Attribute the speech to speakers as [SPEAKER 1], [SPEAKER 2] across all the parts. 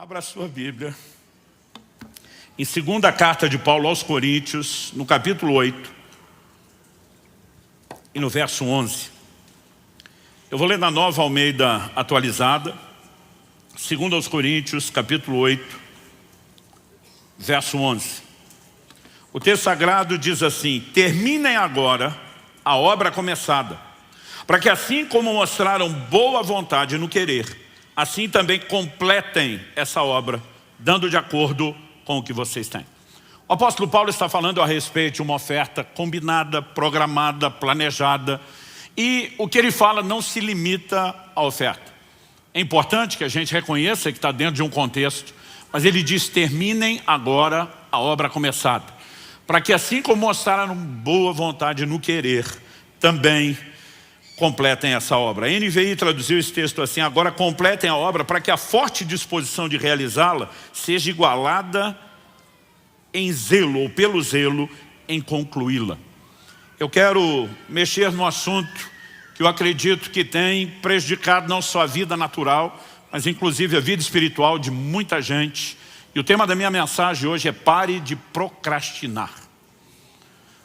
[SPEAKER 1] Abra a sua Bíblia em segunda carta de Paulo aos Coríntios, no capítulo 8 e no verso 11. Eu vou ler na Nova Almeida atualizada, segunda aos Coríntios, capítulo 8, verso 11. O texto sagrado diz assim: terminem agora a obra começada, para que assim como mostraram boa vontade no querer, assim também completem essa obra, dando de acordo com o que vocês têm. O apóstolo Paulo está falando a respeito de uma oferta combinada, programada, planejada. E o que ele fala não se limita à oferta. É importante que a gente reconheça que está dentro de um contexto, mas ele diz: terminem agora a obra começada, para que assim como mostraram boa vontade no querer, também completem essa obra. A NVI traduziu esse texto assim: agora completem a obra para que a forte disposição de realizá-la seja igualada em zelo, ou pelo zelo, em concluí-la. Eu quero mexer no assunto que eu acredito que tem prejudicado não só a vida natural, mas inclusive a vida espiritual de muita gente. E o tema da minha mensagem hoje é: pare de procrastinar.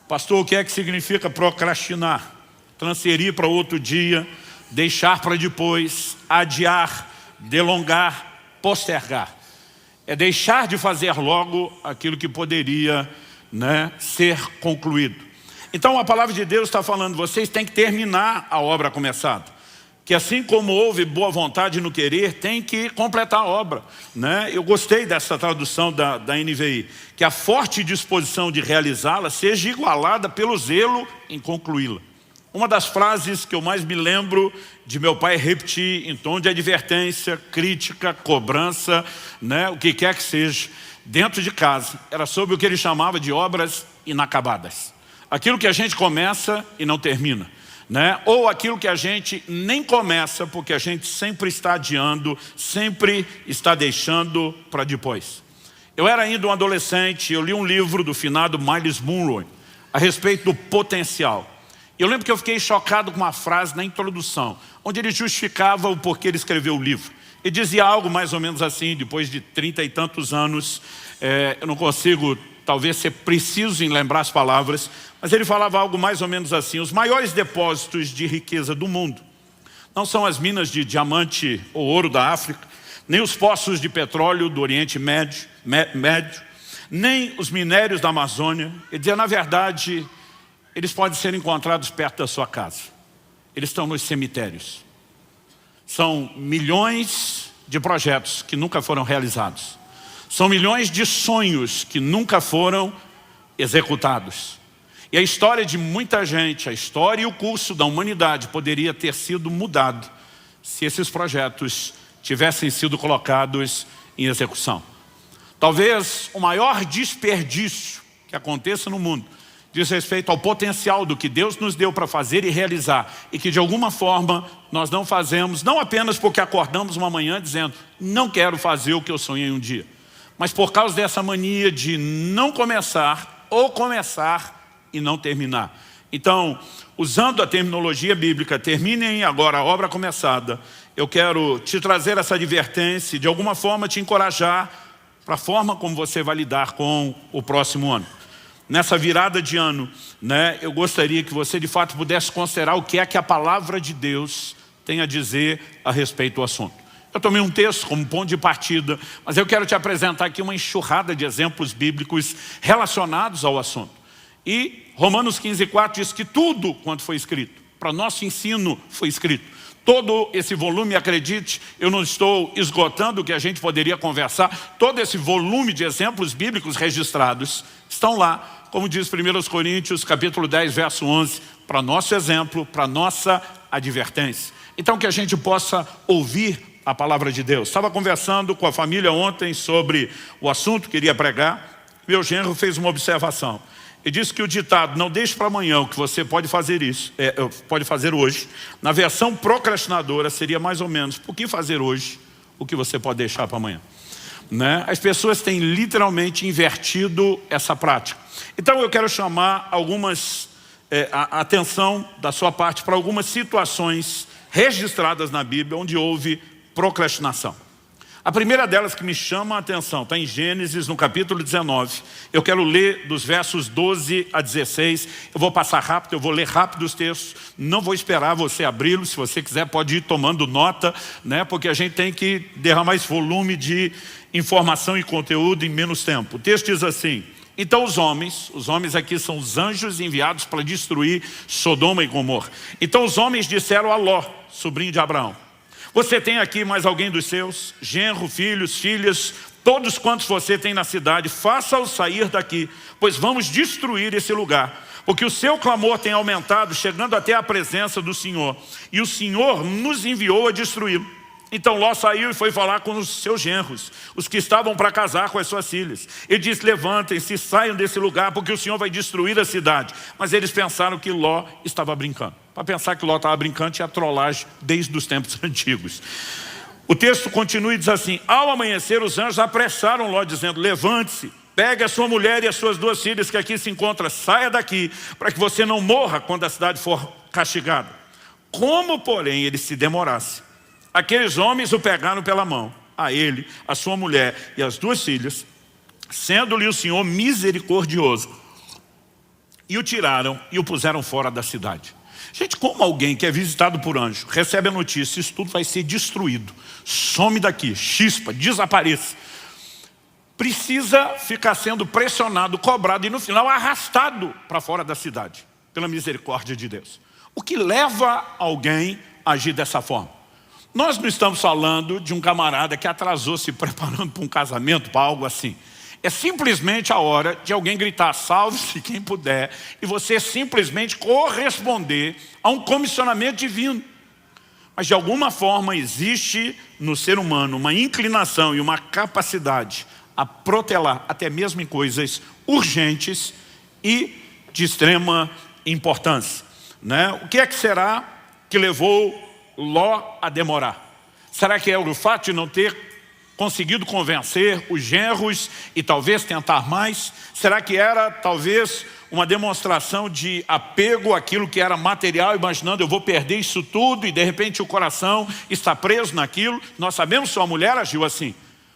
[SPEAKER 1] Pastor, o que é que significa procrastinar? Transferir para outro dia, deixar para depois, adiar, delongar, postergar. É deixar de fazer logo aquilo que poderia, ser concluído. Então a palavra de Deus está falando: vocês têm que terminar a obra começada. Que assim como houve boa vontade no querer, tem que completar a obra. Eu gostei dessa tradução da NVI. Que a forte disposição de realizá-la seja igualada pelo zelo em concluí-la. Uma das frases que eu mais me lembro de meu pai repetir em tom de advertência, crítica, cobrança, o que quer que seja, dentro de casa, era sobre o que ele chamava de obras inacabadas. Aquilo que a gente começa e não termina. Ou aquilo que a gente nem começa porque a gente sempre está adiando, sempre está deixando para depois. Eu era ainda um adolescente, eu li um livro do finado Miles Monroe a respeito do potencial. Eu lembro que eu fiquei chocado com uma frase na introdução, onde ele justificava o porquê ele escreveu o livro. Ele dizia algo mais ou menos assim: depois de 30 e tantos anos, eu não consigo talvez ser preciso em lembrar as palavras, mas ele falava algo mais ou menos assim: os maiores depósitos de riqueza do mundo não são as minas de diamante ou ouro da África, nem os poços de petróleo do Oriente Médio, nem os minérios da Amazônia. Ele dizia: na verdade, eles podem ser encontrados perto da sua casa. Eles estão nos cemitérios. São milhões de projetos que nunca foram realizados. São milhões de sonhos que nunca foram executados. E a história de muita gente, a história e o curso da humanidade poderia ter sido mudado se esses projetos tivessem sido colocados em execução. Talvez o maior desperdício que aconteça no mundo diz respeito ao potencial do que Deus nos deu para fazer e realizar, e que de alguma forma nós não fazemos, não apenas porque acordamos uma manhã dizendo: não quero fazer o que eu sonhei um dia, mas por causa dessa mania de não começar, ou começar e não terminar. Então, usando a terminologia bíblica, terminem agora a obra começada, eu quero te trazer essa advertência e de alguma forma te encorajar para a forma como você vai lidar com o próximo ano. Nessa virada de ano, eu gostaria que você de fato pudesse considerar o que é que a palavra de Deus tem a dizer a respeito do assunto. Eu tomei um texto como ponto de partida, mas eu quero te apresentar aqui uma enxurrada de exemplos bíblicos relacionados ao assunto. E Romanos 15:4 diz que tudo quanto foi escrito, para nosso ensino foi escrito. Todo esse volume, acredite, eu não estou esgotando o que a gente poderia conversar, todo esse volume de exemplos bíblicos registrados estão lá, como diz 1 Coríntios, capítulo 10, verso 11, para nosso exemplo, para nossa advertência. Então que a gente possa ouvir a palavra de Deus. Estava conversando com a família ontem sobre o assunto que iria pregar. Meu genro fez uma observação. Ele disse que o ditado "não deixe para amanhã o que você pode fazer pode fazer hoje", na versão procrastinadora seria mais ou menos: por que fazer hoje o que você pode deixar para amanhã? As pessoas têm literalmente invertido essa prática. Então eu quero chamar a atenção da sua parte para algumas situações registradas na Bíblia onde houve procrastinação. A primeira delas que me chama a atenção está em Gênesis, no capítulo 19. Eu quero ler dos versos 12 a 16. Eu vou passar rápido, eu vou ler rápido os textos. Não vou esperar você abri-los. Se você quiser, pode ir tomando nota, né? Porque a gente tem que derramar esse volume de informação e conteúdo em menos tempo. O texto diz assim: então os homens aqui são os anjos enviados para destruir Sodoma e Gomorra. Então os homens disseram a Ló, sobrinho de Abraão: você tem aqui mais alguém dos seus, genro, filhos, filhas, todos quantos você tem na cidade, faça-os sair daqui, pois vamos destruir esse lugar. Porque o seu clamor tem aumentado, chegando até a presença do Senhor, e o Senhor nos enviou a destruí-lo. Então Ló saiu e foi falar com os seus genros, os que estavam para casar com as suas filhas. Ele disse: levantem-se, saiam desse lugar, porque o Senhor vai destruir a cidade. Mas eles pensaram que Ló estava brincando. Para pensar que Ló estava brincando, tinha trollagem desde os tempos antigos. O texto continua e diz assim: ao amanhecer os anjos apressaram Ló, dizendo: levante-se, pegue a sua mulher e as suas 2 filhas que aqui se encontram, saia daqui, para que você não morra quando a cidade for castigada. Como, porém, ele se demorasse, aqueles homens o pegaram pela mão, a ele, a sua mulher e as 2 filhas, sendo-lhe o Senhor misericordioso, e o tiraram e o puseram fora da cidade. Gente, como alguém que é visitado por anjo recebe a notícia: isso tudo vai ser destruído, some daqui, chispa, desapareça, precisa ficar sendo pressionado, cobrado e no final arrastado para fora da cidade, pela misericórdia de Deus. O que leva alguém a agir dessa forma? Nós não estamos falando de um camarada que atrasou se preparando para um casamento, para algo assim. É simplesmente a hora de alguém gritar: salve-se quem puder, e você simplesmente corresponder a um comissionamento divino. Mas de alguma forma existe no ser humano uma inclinação e uma capacidade a protelar, até mesmo em coisas urgentes e de extrema importância, né? O que é que será que levou Ló a demorar? Será que é o fato de não ter conseguido convencer os genros e talvez tentar mais? Será que era talvez uma demonstração de apego àquilo que era material, imaginando: eu vou perder isso tudo, e de repente o coração está preso naquilo? Nós sabemos que sua mulher agiu assim,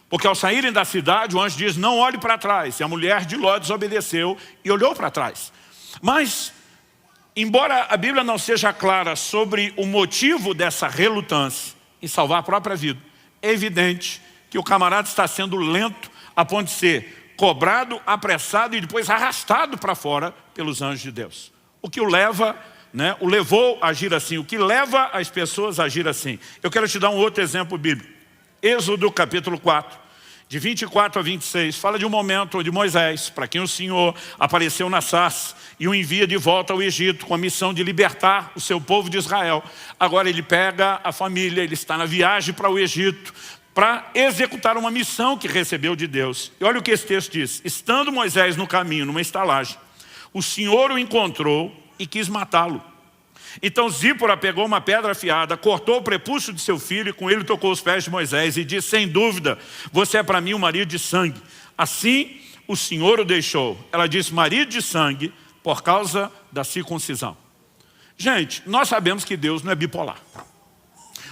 [SPEAKER 1] porque ao saírem da cidade o anjo diz: não olhe para trás, e a mulher de Ló desobedeceu e olhou para trás. Mas embora a Bíblia não seja clara sobre o motivo dessa relutância em salvar a própria vida, é evidente que o camarada está sendo lento a ponto de ser cobrado, apressado e depois arrastado para fora pelos anjos de Deus. O que o leva, né, o levou a agir assim, o que leva as pessoas a agir assim. Eu quero te dar um outro exemplo bíblico. Êxodo capítulo 4, de 24 a 26, fala de um momento onde Moisés, para quem o Senhor apareceu na sarça e o envia de volta ao Egito com a missão de libertar o seu povo de Israel. Agora ele pega a família, ele está na viagem para o Egito para executar uma missão que recebeu de Deus. E olha o que esse texto diz: estando Moisés no caminho, numa estalagem, o Senhor o encontrou e quis matá-lo. Então Zípora pegou uma pedra afiada, cortou o prepúcio de seu filho e com ele tocou os pés de Moisés e disse: sem dúvida, você é para mim um marido de sangue. Assim o Senhor o deixou. Ela disse: marido de sangue, por causa da circuncisão. Gente, nós sabemos que Deus não é bipolar.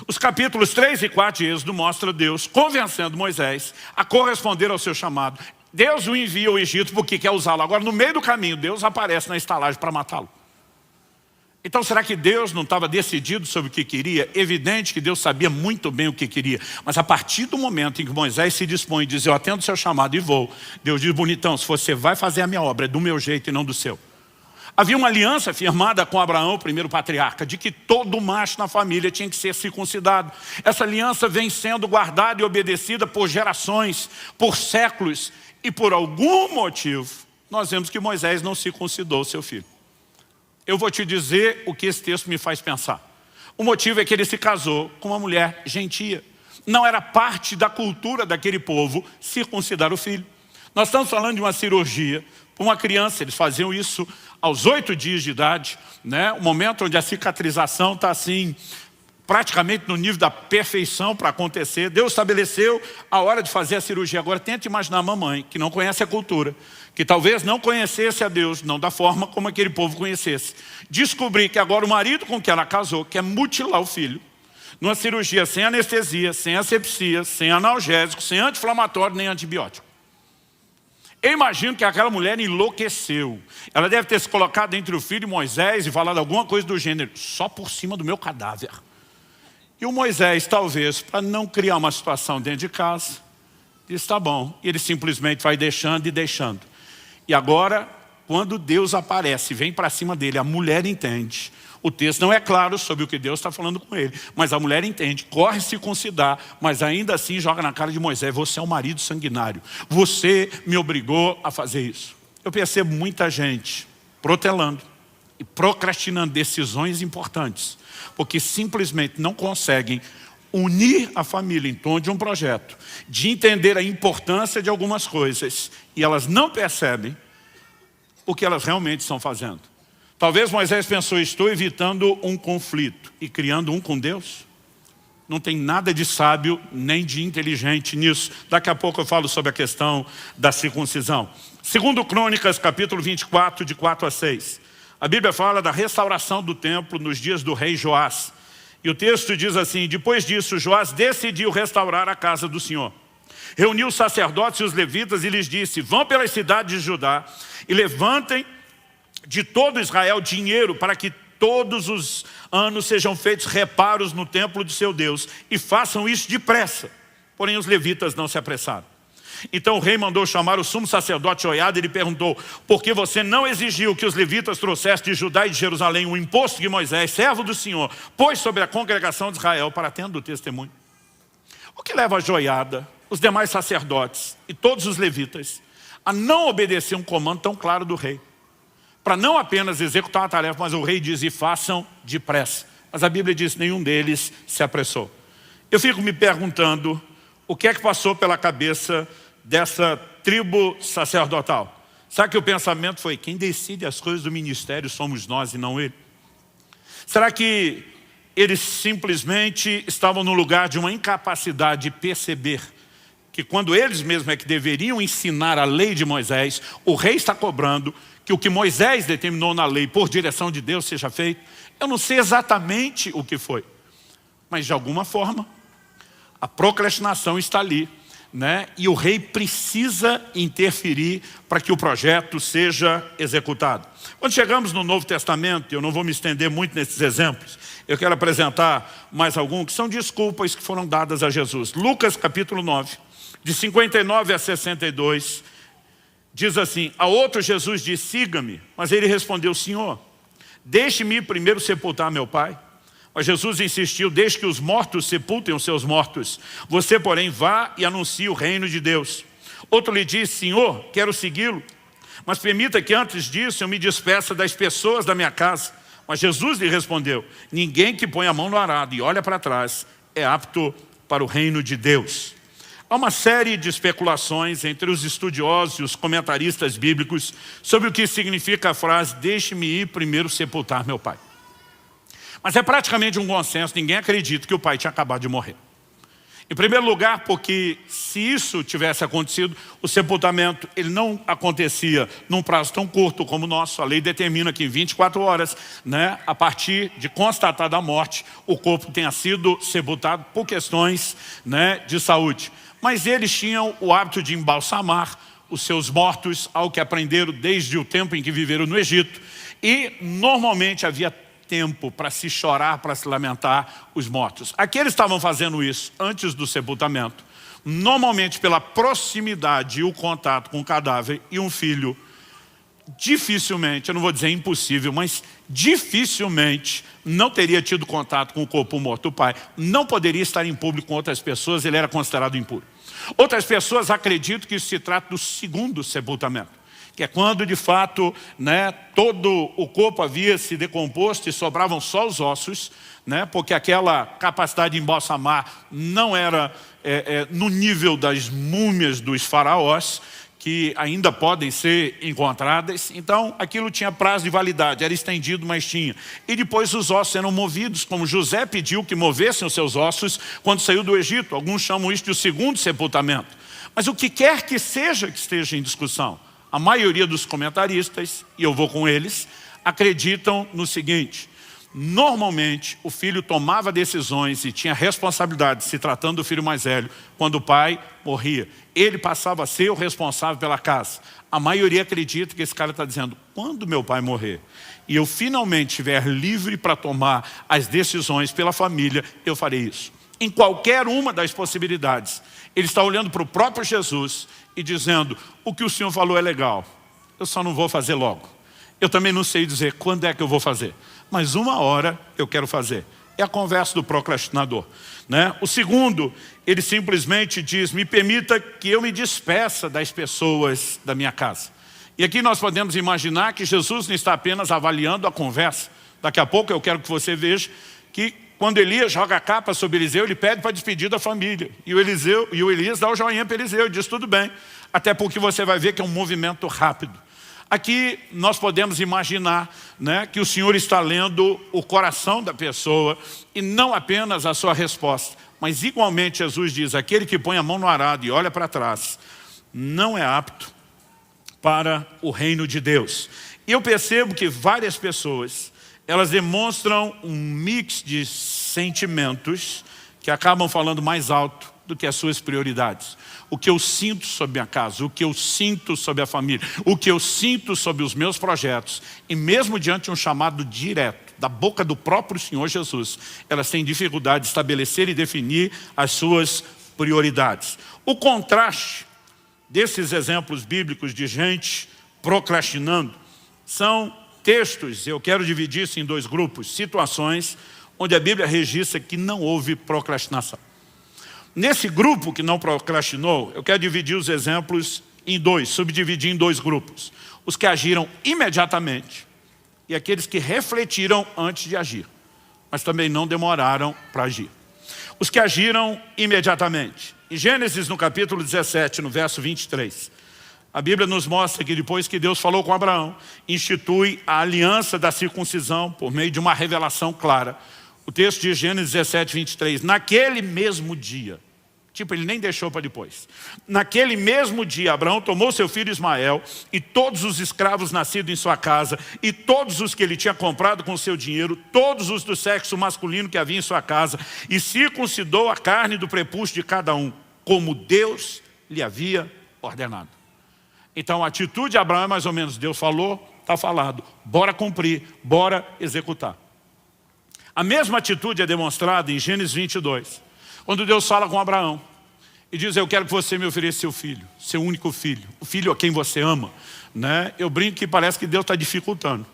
[SPEAKER 1] Os capítulos 3 e 4 de Êxodo mostram Deus convencendo Moisés a corresponder ao seu chamado. Deus o envia ao Egito porque quer usá-lo. Agora, no meio do caminho, Deus aparece na estalagem para matá-lo. Então, será que Deus não estava decidido sobre o que queria? Evidente que Deus sabia muito bem o que queria. Mas a partir do momento em que Moisés se dispõe e diz: eu atendo o seu chamado e vou, Deus diz: bonitão, se você vai fazer a minha obra, é do meu jeito e não do seu. Havia uma aliança firmada com Abraão, o primeiro patriarca, de que todo macho na família tinha que ser circuncidado. Essa aliança vem sendo guardada e obedecida por gerações, por séculos. E por algum motivo, nós vemos que Moisés não circuncidou seu filho. Eu vou te dizer o que esse texto me faz pensar. O motivo é que ele se casou com uma mulher gentia. Não era parte da cultura daquele povo circuncidar o filho. Nós estamos falando de uma cirurgia para uma criança. Eles faziam isso aos 8 dias de idade, né? O momento onde a cicatrização está assim, praticamente no nível da perfeição para acontecer. Deus estabeleceu a hora de fazer a cirurgia. Agora tente imaginar a mamãe que não conhece a cultura, que talvez não conhecesse a Deus, não da forma como aquele povo conhecesse. Descobrir que agora o marido com quem ela casou quer mutilar o filho. numa cirurgia sem anestesia, sem asepsia, sem analgésico, sem anti-inflamatório nem antibiótico. Eu imagino que aquela mulher enlouqueceu. Ela deve ter se colocado entre o filho e Moisés e falado alguma coisa do gênero, só por cima do meu cadáver. E o Moisés, talvez, para não criar uma situação dentro de casa, disse, tá bom. E ele simplesmente vai deixando e deixando. E agora, quando Deus aparece e vem para cima dele, a mulher entende. O texto não é claro sobre o que Deus está falando com ele, mas a mulher entende, corre circuncidar, mas ainda assim joga na cara de Moisés, você é um marido sanguinário, você me obrigou a fazer isso. Eu percebo muita gente protelando e procrastinando decisões importantes, porque simplesmente não conseguem unir a família em torno de um projeto, de entender a importância de algumas coisas, e elas não percebem o que elas realmente estão fazendo. Talvez Moisés pensou, estou evitando um conflito e criando um com Deus. Não tem nada de sábio nem de inteligente nisso. Daqui a pouco eu falo sobre a questão da circuncisão. Segundo Crônicas, capítulo 24, de 4 a 6. A Bíblia fala da restauração do templo nos dias do rei Joás. E o texto diz assim, depois disso Joás decidiu restaurar a casa do Senhor. Reuniu os sacerdotes e os levitas e lhes disse, vão pelas cidades de Judá e levantem de todo Israel dinheiro para que todos os anos sejam feitos reparos no templo de seu Deus e façam isso depressa. Porém os levitas não se apressaram. Então o rei mandou chamar o sumo sacerdote Joiada e lhe perguntou, por que você não exigiu que os levitas trouxessem de Judá e de Jerusalém o imposto que Moisés, servo do Senhor, pôs sobre a congregação de Israel para tendo o testemunho? O que leva a Joiada, os demais sacerdotes e todos os levitas a não obedecer um comando tão claro do rei? Para não apenas executar a tarefa, mas o rei diz, e façam depressa. Mas a Bíblia diz, nenhum deles se apressou. Eu fico me perguntando, o que é que passou pela cabeça dessa tribo sacerdotal? Será que o pensamento foi, quem decide as coisas do ministério somos nós e não ele? Será que eles simplesmente estavam no lugar de uma incapacidade de perceber que quando eles mesmos é que deveriam ensinar a lei de Moisés, o rei está cobrando que o que Moisés determinou na lei por direção de Deus seja feito? Eu não sei exatamente o que foi, mas de alguma forma a procrastinação está ali, né? E o rei precisa interferir para que o projeto seja executado. Quando chegamos no Novo Testamento, eu não vou me estender muito nesses exemplos, eu quero apresentar mais alguns que são desculpas que foram dadas a Jesus. Lucas capítulo 9, de 59 a 62, diz assim, a outro Jesus disse, siga-me. Mas ele respondeu, Senhor, deixe-me ir primeiro sepultar meu pai. Mas Jesus insistiu, deixe que os mortos sepultem os seus mortos. Você, porém, vá e anuncie o reino de Deus. Outro lhe disse, Senhor, quero segui-lo, mas permita que antes disso eu me despeça das pessoas da minha casa. Mas Jesus lhe respondeu, ninguém que põe a mão no arado e olha para trás é apto para o reino de Deus. Há uma série de especulações entre os estudiosos e os comentaristas bíblicos sobre o que significa a frase, deixe-me ir primeiro sepultar meu pai. Mas é praticamente um consenso, ninguém acredita que o pai tinha acabado de morrer. Em primeiro lugar, porque se isso tivesse acontecido, o sepultamento ele não acontecia num prazo tão curto como o nosso. A lei determina que em 24 horas, né, a partir de constatada a morte, o corpo tenha sido sepultado por questões, né, de saúde. Mas eles tinham o hábito de embalsamar os seus mortos, algo que aprenderam desde o tempo em que viveram no Egito. E normalmente havia tempo para se chorar, para se lamentar os mortos. Aqui eles estavam fazendo isso antes do sepultamento. Normalmente pela proximidade e o contato com o cadáver, e um filho dificilmente, eu não vou dizer impossível, mas dificilmente não teria tido contato com o corpo morto do pai. Não poderia estar em público com outras pessoas, ele era considerado impuro. Outras pessoas acreditam que isso se trata do segundo sepultamento, que é quando de fato, né, todo o corpo havia se decomposto e sobravam só os ossos, né, porque aquela capacidade de embalsamar não era no nível das múmias dos faraós, que ainda podem ser encontradas. Então aquilo tinha prazo de validade, era estendido, mas tinha. E depois os ossos eram movidos, como José pediu que movessem os seus ossos quando saiu do Egito. Alguns chamam isso de o segundo sepultamento. Mas o que quer que seja que esteja em discussão, a maioria dos comentaristas, e eu vou com eles, acreditam no seguinte, Normalmente, o filho tomava decisões e tinha responsabilidade, se tratando do filho mais velho, quando o pai morria. Ele passava a ser o responsável pela casa. A maioria acredita que esse cara está dizendo, quando meu pai morrer e eu finalmente estiver livre para tomar as decisões pela família, eu farei isso. Em qualquer uma das possibilidades, ele está olhando para o próprio Jesus e dizendo, o que o Senhor falou é legal, eu só não vou fazer logo. Eu também não sei dizer quando é que eu vou fazer, mas uma hora eu quero fazer. É a conversa do procrastinador, né? O segundo, ele simplesmente diz, me permita que eu me despeça das pessoas da minha casa. E aqui nós podemos imaginar que Jesus não está apenas avaliando a conversa. Daqui a pouco eu quero que você veja que quando Elias joga a capa sobre Eliseu, ele pede para despedir da família. E o Elias dá o joinha para Eliseu e diz, tudo bem. Até porque você vai ver que é um movimento rápido. Aqui nós podemos imaginar, né, que o Senhor está lendo o coração da pessoa e não apenas a sua resposta. Mas igualmente Jesus diz, aquele que põe a mão no arado e olha para trás, não é apto para o reino de Deus. E eu percebo que várias pessoas, elas demonstram um mix de sentimentos que acabam falando mais alto do que as suas prioridades. O que eu sinto sobre minha casa, o que eu sinto sobre a família, o que eu sinto sobre os meus projetos. E mesmo diante de um chamado direto da boca do próprio Senhor Jesus, elas têm dificuldade de estabelecer e definir as suas prioridades. O contraste desses exemplos bíblicos de gente procrastinando são textos, eu quero dividir isso em dois grupos, situações onde a Bíblia registra que não houve procrastinação. Nesse grupo que não procrastinou, eu quero dividir os exemplos em dois, subdividir em dois grupos. Os que agiram imediatamente e aqueles que refletiram antes de agir, mas também não demoraram para agir. Os que agiram imediatamente. Em Gênesis, no capítulo 17, no verso 23, a Bíblia nos mostra que depois que Deus falou com Abraão, institui a aliança da circuncisão por meio de uma revelação clara. O texto de Gênesis 17, 23, naquele mesmo dia, tipo, ele nem deixou para depois. Naquele mesmo dia, Abraão tomou seu filho Ismael e todos os escravos nascidos em sua casa e todos os que ele tinha comprado com seu dinheiro, todos os do sexo masculino que havia em sua casa e circuncidou a carne do prepúcio de cada um, como Deus lhe havia ordenado. Então a atitude de Abraão é mais ou menos, Deus falou, está falado, bora cumprir, bora executar. A mesma atitude é demonstrada em Gênesis 22, quando Deus fala com Abraão e diz, eu quero que você me ofereça seu filho, seu único filho, o filho a quem você ama, né? Eu brinco que parece que Deus está dificultando.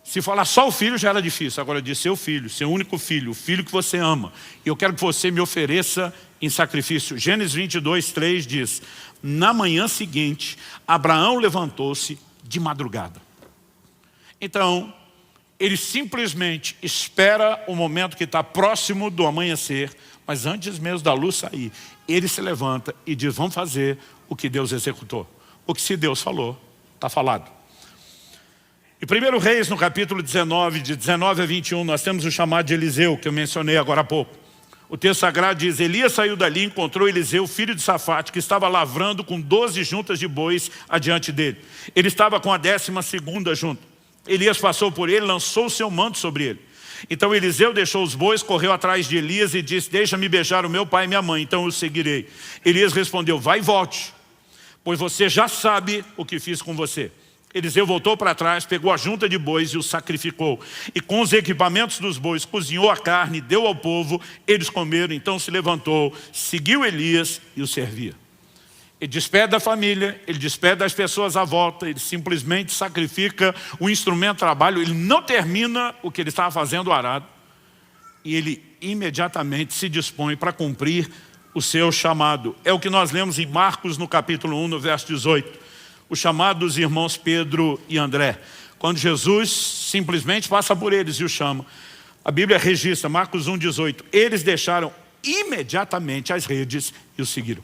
[SPEAKER 1] Se falar só o filho já era difícil, agora diz seu filho, seu único filho, o filho que você ama, e eu quero que você me ofereça em sacrifício. Gênesis 22, 3 diz, na manhã seguinte, Abraão levantou-se de madrugada. Então, ele simplesmente espera o momento que está próximo do amanhecer, mas antes mesmo da luz sair, ele se levanta e diz, vamos fazer o que Deus executou. O que se Deus falou, está falado. Em 1 Reis, no capítulo 19, de 19 a 21, nós temos o chamado de Eliseu, que eu mencionei agora há pouco. O texto sagrado diz, Elias saiu dali e encontrou Eliseu, filho de Safate, que estava lavrando com 12 juntas de bois adiante dele. Ele estava com a 12ª junta. Elias passou por ele, lançou o seu manto sobre ele. Então Eliseu deixou os bois, correu atrás de Elias e disse, deixa-me beijar o meu pai e minha mãe, então eu o seguirei. Elias respondeu, vai e volte, pois você já sabe o que fiz com você. Eliseu voltou para trás, pegou a junta de bois e os sacrificou. E com os equipamentos dos bois, cozinhou a carne, deu ao povo, eles comeram, então se levantou, seguiu Elias e o servia. Ele despede da família, ele despede das pessoas à volta, ele simplesmente sacrifica o instrumento de trabalho, ele não termina o que ele estava fazendo o arado, e ele imediatamente se dispõe para cumprir o seu chamado. É o que nós lemos em Marcos, no capítulo 1, no verso 18. O chamado dos irmãos Pedro e André. Quando Jesus simplesmente passa por eles e os chama. A Bíblia registra, Marcos 1, 18. Eles deixaram imediatamente as redes e o seguiram.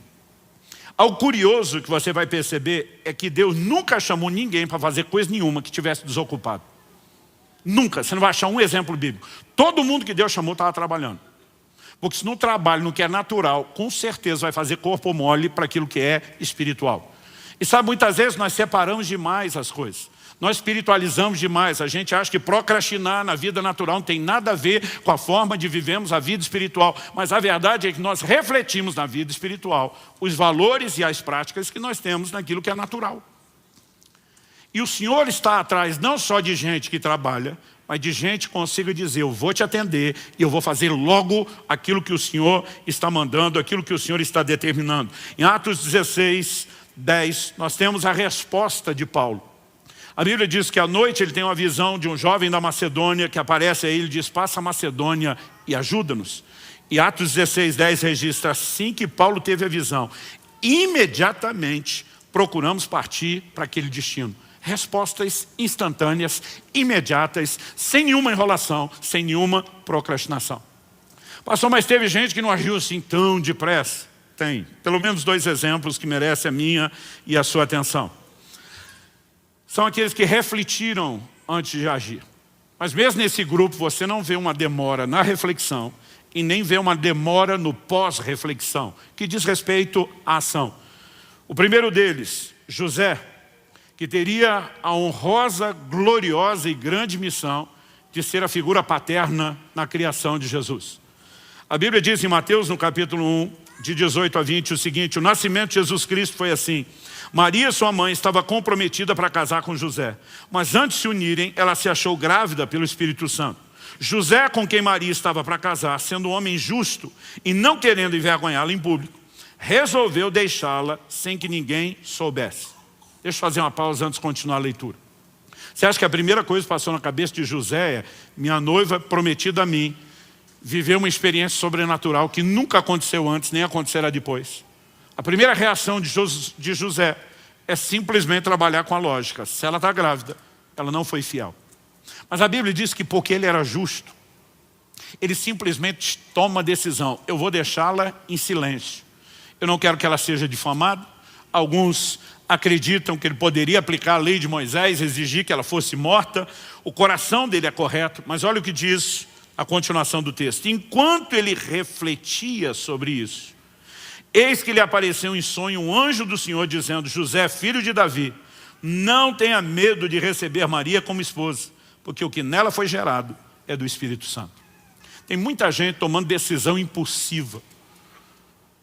[SPEAKER 1] Algo curioso que você vai perceber é que Deus nunca chamou ninguém para fazer coisa nenhuma que estivesse desocupado. Nunca, você não vai achar um exemplo bíblico. Todo mundo que Deus chamou estava trabalhando. Porque se no trabalho, no que é natural, com certeza vai fazer corpo mole para aquilo que é espiritual. E sabe, muitas vezes nós separamos demais as coisas. Nós espiritualizamos demais, a gente acha que procrastinar na vida natural não tem nada a ver com a forma de vivemos a vida espiritual. Mas a verdade é que nós refletimos na vida espiritual os valores e as práticas que nós temos naquilo que é natural. E o Senhor está atrás não só de gente que trabalha, mas de gente que consiga dizer, eu vou te atender e eu vou fazer logo aquilo que o Senhor está mandando, aquilo que o Senhor está determinando. Em Atos 16, 10, nós temos a resposta de Paulo. A Bíblia diz que à noite ele tem uma visão de um jovem da Macedônia que aparece a ele e diz, passa a Macedônia e ajuda-nos. E Atos 16, 10 registra, assim que Paulo teve a visão, imediatamente procuramos partir para aquele destino. Respostas instantâneas, imediatas, sem nenhuma enrolação, sem nenhuma procrastinação. Pastor, mas teve gente que não agiu assim tão depressa? Tem. Pelo menos 2 exemplos que merecem a minha e a sua atenção. São aqueles que refletiram antes de agir. Mas mesmo nesse grupo você não vê uma demora na reflexão e nem vê uma demora no pós-reflexão, que diz respeito à ação. O primeiro deles, José, que teria a honrosa, gloriosa e grande missão de ser a figura paterna na criação de Jesus. A Bíblia diz em Mateus, no capítulo 1, de 18 a 20, o seguinte, o nascimento de Jesus Cristo foi assim. Maria, sua mãe, estava comprometida para casar com José, mas antes de se unirem, ela se achou grávida pelo Espírito Santo. José, com quem Maria estava para casar, sendo um homem justo e não querendo envergonhá-la em público, resolveu deixá-la sem que ninguém soubesse. Deixa eu fazer uma pausa antes de continuar a leitura. Você acha que a primeira coisa que passou na cabeça de José é, minha noiva prometida a mim, viveu uma experiência sobrenatural que nunca aconteceu antes, nem acontecerá depois? A primeira reação de José é simplesmente trabalhar com a lógica. Se ela está grávida, ela não foi fiel. Mas a Bíblia diz que porque ele era justo, ele simplesmente toma a decisão. Eu vou deixá-la em silêncio. Eu não quero que ela seja difamada. Alguns acreditam que ele poderia aplicar a lei de Moisés, exigir que ela fosse morta. O coração dele é correto, mas olha o que diz a continuação do texto. Enquanto ele refletia sobre isso, eis que lhe apareceu em sonho um anjo do Senhor dizendo, José, filho de Davi, não tenha medo de receber Maria como esposa, porque o que nela foi gerado é do Espírito Santo. Tem muita gente tomando decisão impulsiva,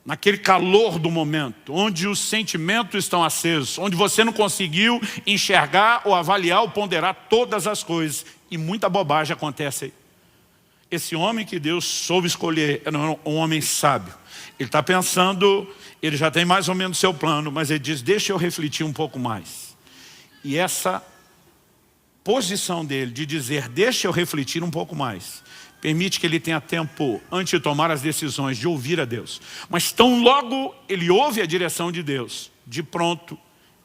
[SPEAKER 1] naquele calor do momento, onde os sentimentos estão acesos, onde você não conseguiu enxergar ou avaliar ou ponderar todas as coisas, e muita bobagem acontece aí. Esse homem que Deus soube escolher era um homem sábio. Ele está pensando, ele já tem mais ou menos seu plano, mas ele diz, deixa eu refletir um pouco mais. E essa posição dele de dizer, deixa eu refletir um pouco mais, permite que ele tenha tempo, antes de tomar as decisões, de ouvir a Deus. Mas tão logo ele ouve a direção de Deus, de pronto,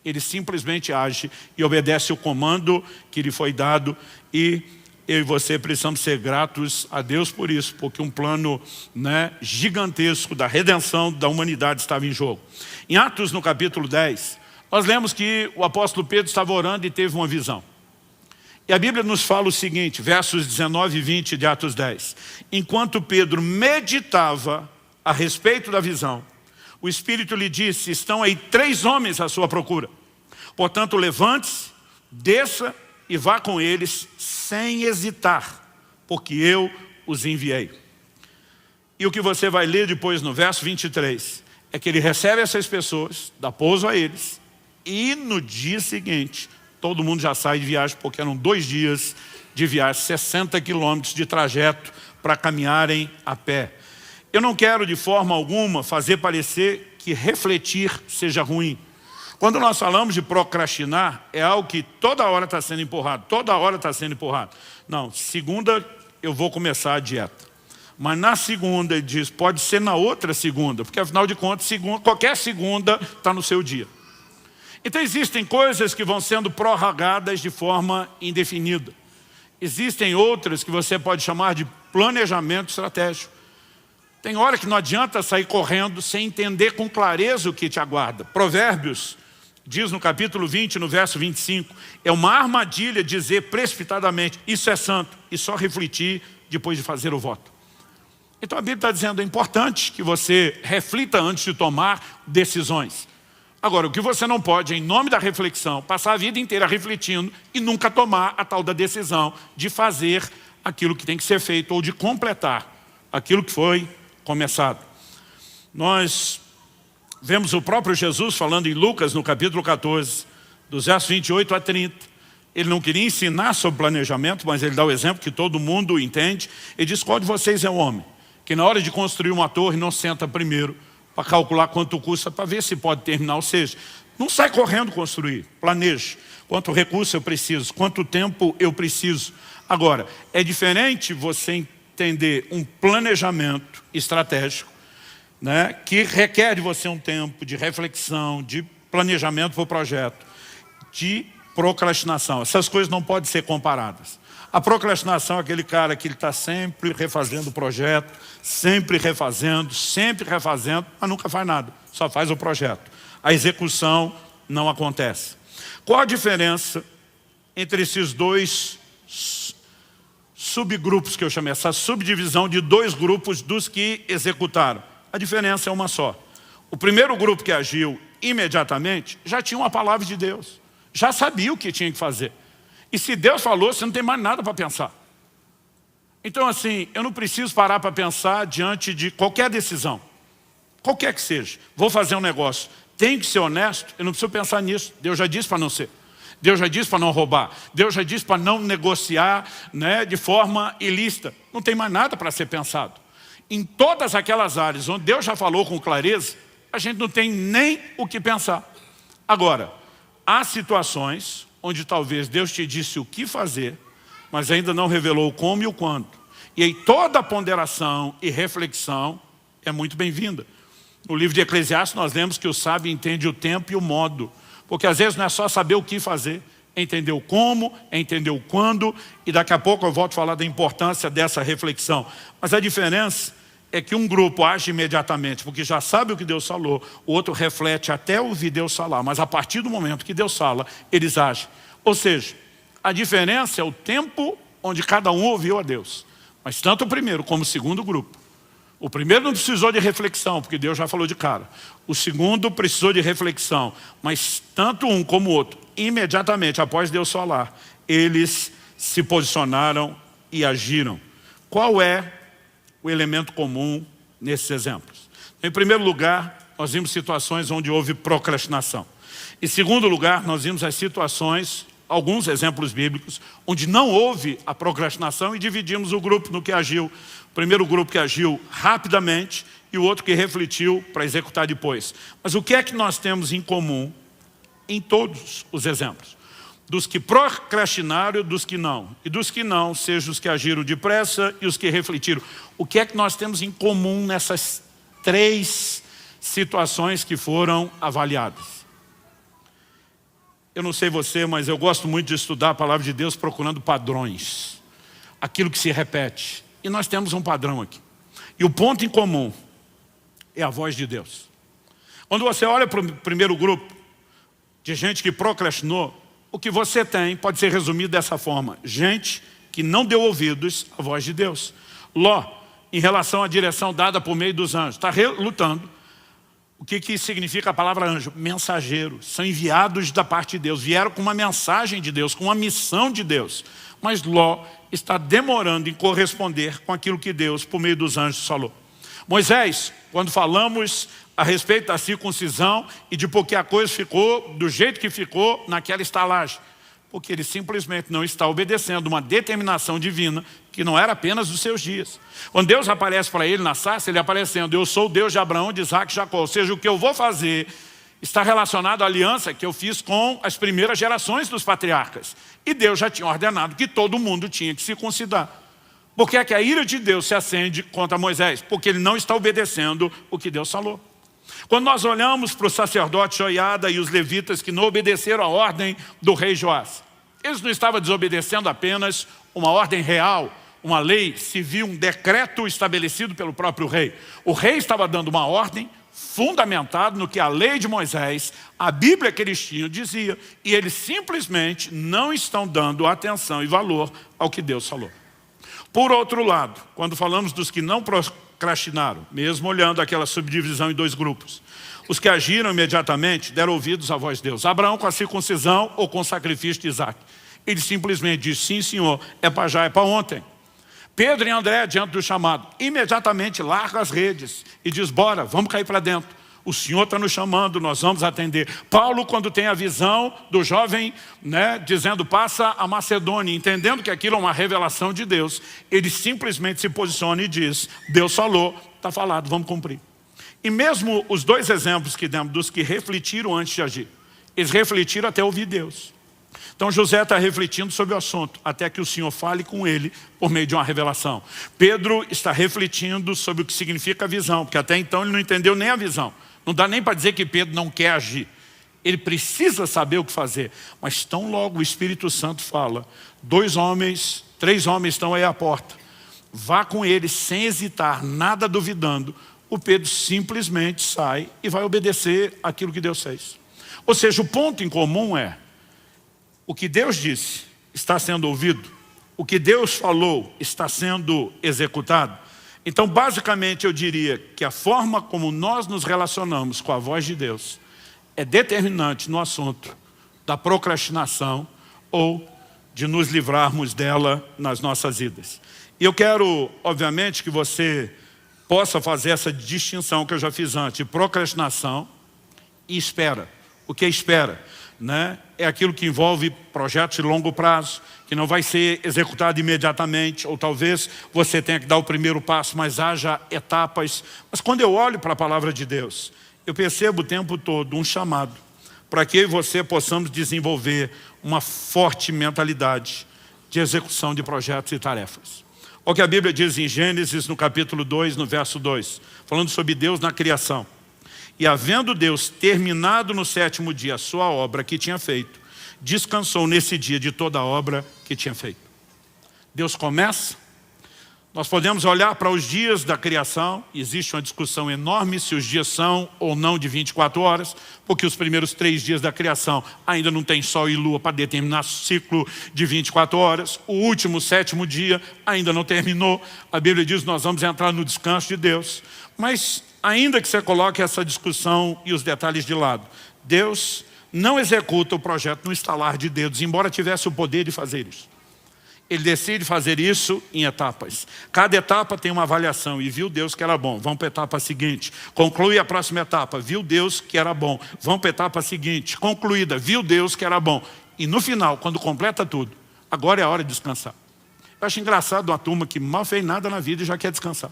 [SPEAKER 1] ele simplesmente age e obedece o comando que lhe foi dado. E eu e você precisamos ser gratos a Deus por isso, porque um plano gigantesco da redenção da humanidade estava em jogo. Em Atos, no capítulo 10, nós lemos que o apóstolo Pedro estava orando e teve uma visão. E a Bíblia nos fala o seguinte, versos 19 e 20 de Atos 10. Enquanto Pedro meditava a respeito da visão, o Espírito lhe disse, estão aí 3 homens à sua procura. Portanto, levante-se, desça e vá com eles sem hesitar, porque eu os enviei. E o que você vai ler depois no verso 23, é que ele recebe essas pessoas, dá pouso a eles, e no dia seguinte, todo mundo já sai de viagem, porque eram 2 dias de viagem, 60 quilômetros de trajeto para caminharem a pé. Eu não quero de forma alguma fazer parecer que refletir seja ruim. Quando nós falamos de procrastinar, é algo que toda hora está sendo empurrado, toda hora está sendo empurrado. Não, segunda eu vou começar a dieta. Mas na segunda, ele diz, pode ser na outra segunda, porque afinal de contas, qualquer segunda está no seu dia. Então existem coisas que vão sendo prorrogadas de forma indefinida. Existem outras que você pode chamar de planejamento estratégico. Tem hora que não adianta sair correndo sem entender com clareza o que te aguarda. Provérbios diz no capítulo 20, no verso 25, é uma armadilha dizer precipitadamente, isso é santo, e só refletir depois de fazer o voto. Então a Bíblia está dizendo, é importante que você reflita antes de tomar decisões. Agora, o que você não pode, em nome da reflexão, passar a vida inteira refletindo e nunca tomar a tal da decisão de fazer aquilo que tem que ser feito ou de completar aquilo que foi começado. Nós vemos o próprio Jesus falando em Lucas, no capítulo 14, dos versos 28 a 30. Ele não queria ensinar sobre planejamento, mas ele dá o exemplo que todo mundo entende. Ele diz: qual de vocês é o homem que na hora de construir uma torre não senta primeiro para calcular quanto custa, para ver se pode terminar? Ou seja, não sai correndo construir, planeje. Quanto recurso eu preciso, quanto tempo eu preciso. Agora, é diferente você entender um planejamento estratégico, né, que requer de você um tempo de reflexão, de planejamento para o projeto, de procrastinação. Essas coisas não podem ser comparadas. A procrastinação é aquele cara que ele está sempre refazendo o projeto, sempre refazendo, mas nunca faz nada, só faz o projeto. A execução não acontece. Qual a diferença entre esses dois subgrupos que eu chamei, essa subdivisão de dois grupos dos que executaram? A diferença é uma só. O primeiro grupo que agiu imediatamente já tinha uma palavra de Deus, já sabia o que tinha que fazer. E se Deus falou, você não tem mais nada para pensar. Então assim, eu não preciso parar para pensar diante de qualquer decisão, qualquer que seja. Vou fazer um negócio, tenho que ser honesto, eu não preciso pensar nisso. Deus já disse para não ser. Deus já disse para não roubar. Deus já disse para não negociar, né, de forma ilícita. Não tem mais nada para ser pensado. Em todas aquelas áreas onde Deus já falou com clareza, a gente não tem nem o que pensar. Agora, há situações onde talvez Deus te disse o que fazer, mas ainda não revelou o como e o quando. E aí toda a ponderação e reflexão é muito bem-vinda. No livro de Eclesiastes nós lemos que o sábio entende o tempo e o modo. Porque às vezes não é só saber o que fazer, é entender o como, é entender o quando, e daqui a pouco eu volto a falar da importância dessa reflexão. Mas a diferença é que um grupo age imediatamente, porque já sabe o que Deus falou, o outro reflete até ouvir Deus falar, mas a partir do momento que Deus fala, eles agem. Ou seja, a diferença é o tempo onde cada um ouviu a Deus. Mas tanto o primeiro como o segundo grupo. O primeiro não precisou de reflexão, porque Deus já falou de cara. O segundo precisou de reflexão, mas tanto um como o outro, imediatamente após Deus falar, eles se posicionaram e agiram. Qual é o elemento comum nesses exemplos? Em primeiro lugar, nós vimos situações onde houve procrastinação. Em segundo lugar, nós vimos as situações, alguns exemplos bíblicos, onde não houve a procrastinação e dividimos o grupo no que agiu. O primeiro grupo que agiu rapidamente e o outro que refletiu para executar depois. Mas o que é que nós temos em comum em todos os exemplos? Dos que procrastinaram e dos que não. E dos que não, sejam os que agiram depressa e os que refletiram. O que é que nós temos em comum nessas três situações que foram avaliadas? Eu não sei você, mas eu gosto muito de estudar a palavra de Deus procurando padrões. Aquilo que se repete. E nós temos um padrão aqui. E o ponto em comum é a voz de Deus. Quando você olha para o primeiro grupo de gente que procrastinou, o que você tem pode ser resumido dessa forma: gente que não deu ouvidos à voz de Deus. Ló, em relação à direção dada por meio dos anjos, está relutando. O que significa a palavra anjo? Mensageiro. São enviados da parte de Deus. Vieram com uma mensagem de Deus, com uma missão de Deus. Mas Ló está demorando em corresponder com aquilo que Deus, por meio dos anjos, falou. Moisés, quando falamos a respeito da circuncisão e de por que a coisa ficou do jeito que ficou naquela estalagem, porque ele simplesmente não está obedecendo uma determinação divina que não era apenas dos seus dias. Quando Deus aparece para ele na sarça, ele aparecendo: eu sou o Deus de Abraão, de Isaac e Jacó. Ou seja, o que eu vou fazer está relacionado à aliança que eu fiz com as primeiras gerações dos patriarcas. E Deus já tinha ordenado que todo mundo tinha que circuncidar. Por que é que a ira de Deus se acende contra Moisés? Porque ele não está obedecendo o que Deus falou. Quando nós olhamos para o sacerdote Joiada e os levitas que não obedeceram a ordem do rei Joás, eles não estavam desobedecendo apenas uma ordem real, uma lei civil, um decreto estabelecido pelo próprio rei. O rei estava dando uma ordem fundamentada no que a lei de Moisés, a Bíblia que eles tinham, dizia. E eles simplesmente não estão dando atenção e valor ao que Deus falou. Por outro lado, quando falamos dos que não procrastinaram, mesmo olhando aquela subdivisão em 2 grupos. Os que agiram imediatamente deram ouvidos à voz de Deus. Abraão com a circuncisão ou com o sacrifício de Isaac. Ele simplesmente disse, sim senhor, é para já, é para ontem. Pedro e André, diante do chamado, imediatamente larga as redes e diz, bora, vamos cair para dentro. O Senhor está nos chamando, nós vamos atender. Paulo, quando tem a visão do jovem, dizendo, passa a Macedônia, entendendo que aquilo é uma revelação de Deus, ele simplesmente se posiciona e diz, Deus falou, está falado, vamos cumprir. E mesmo os 2 exemplos que demos dos que refletiram antes de agir, eles refletiram até ouvir Deus. Então José está refletindo sobre o assunto, até que o Senhor fale com ele por meio de uma revelação. Pedro está refletindo sobre o que significa a visão, porque até então ele não entendeu nem a visão. Não dá nem para dizer que Pedro não quer agir. Ele precisa saber o que fazer. Mas tão logo o Espírito Santo fala, 2 homens, 3 homens estão aí à porta. Vá com eles sem hesitar, nada duvidando. O Pedro simplesmente sai e vai obedecer aquilo que Deus fez. Ou seja, o ponto em comum é, o que Deus disse está sendo ouvido, o que Deus falou está sendo executado. Então, basicamente, eu diria que a forma como nós nos relacionamos com a voz de Deus é determinante no assunto da procrastinação ou de nos livrarmos dela nas nossas vidas. E eu quero, obviamente, que você possa fazer essa distinção que eu já fiz antes, de procrastinação e espera. O que é espera? É aquilo que envolve projetos de longo prazo, que não vai ser executado imediatamente, ou talvez você tenha que dar o primeiro passo, mas haja etapas. Mas quando eu olho para a palavra de Deus, eu percebo o tempo todo um chamado para que eu e você possamos desenvolver uma forte mentalidade de execução de projetos e tarefas. Olha o que a Bíblia diz em Gênesis, no capítulo 2, no verso 2, falando sobre Deus na criação. E havendo Deus terminado no 7º dia a sua obra que tinha feito, descansou nesse dia de toda a obra que tinha feito. Deus começa, nós podemos olhar para os dias da criação, existe uma discussão enorme se os dias são ou não de 24 horas, porque os primeiros 3 dias da criação ainda não tem sol e lua para determinar o ciclo de 24 horas, o último, 7º dia, ainda não terminou, a Bíblia diz que nós vamos entrar no descanso de Deus, mas ainda que você coloque essa discussão e os detalhes de lado, Deus não executa o projeto no estalar de dedos, embora tivesse o poder de fazer isso. Ele decide fazer isso em etapas. Cada etapa tem uma avaliação e viu Deus que era bom. Vamos para a etapa seguinte. Conclui a próxima etapa. Viu Deus que era bom. Vamos para a etapa seguinte. Concluída. Viu Deus que era bom. E no final, quando completa tudo, agora é a hora de descansar. Eu acho engraçado uma turma que mal fez nada na vida e já quer descansar.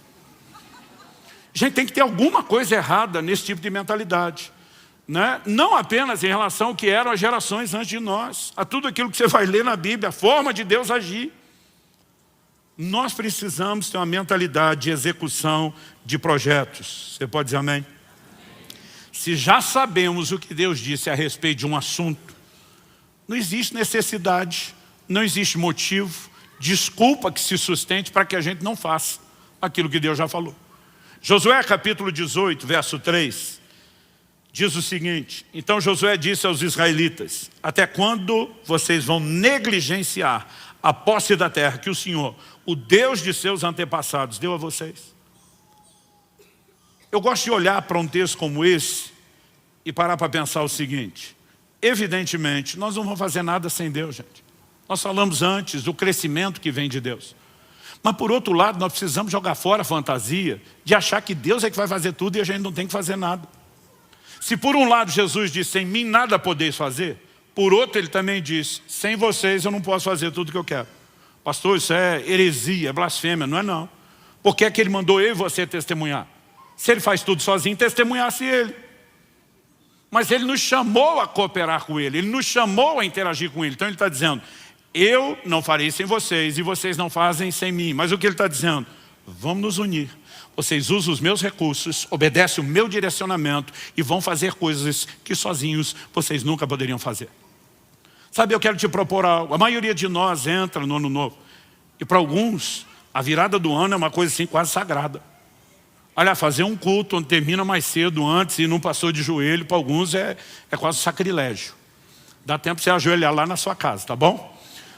[SPEAKER 1] Gente, tem que ter alguma coisa errada nesse tipo de mentalidade. Não apenas em relação ao que eram as gerações antes de nós, a tudo aquilo que você vai ler na Bíblia, a forma de Deus agir. Nós precisamos ter uma mentalidade de execução de projetos. Você pode dizer amém? Se já sabemos o que Deus disse a respeito de um assunto, não existe necessidade, não existe motivo, desculpa que se sustente para que a gente não faça aquilo que Deus já falou. Josué capítulo 18, verso 3, diz o seguinte, então Josué disse aos israelitas, até quando vocês vão negligenciar a posse da terra que o Senhor, o Deus de seus antepassados, deu a vocês? Eu gosto de olhar para um texto como esse e parar para pensar o seguinte, evidentemente, nós não vamos fazer nada sem Deus, gente. Nós falamos antes do crescimento que vem de Deus. Mas por outro lado, nós precisamos jogar fora a fantasia de achar que Deus é que vai fazer tudo e a gente não tem que fazer nada. Se por um lado Jesus disse, sem mim nada podeis fazer, por outro ele também disse, sem vocês eu não posso fazer tudo o que eu quero. Pastor, isso é heresia, é blasfêmia, não é não. Por que é que ele mandou eu e você testemunhar? Se ele faz tudo sozinho, testemunhasse ele. Mas ele nos chamou a cooperar com ele, ele nos chamou a interagir com ele. Então ele está dizendo, eu não farei sem vocês e vocês não fazem sem mim. Mas o que ele está dizendo? Vamos nos unir. Vocês usam os meus recursos, obedecem o meu direcionamento e vão fazer coisas que sozinhos vocês nunca poderiam fazer. Sabe, eu quero te propor algo. A maioria de nós entra no ano novo. E para alguns, a virada do ano é uma coisa assim quase sagrada. Olha, fazer um culto onde termina mais cedo antes e não passou de joelho, para alguns é quase sacrilégio. Dá tempo de você ajoelhar lá na sua casa, tá bom?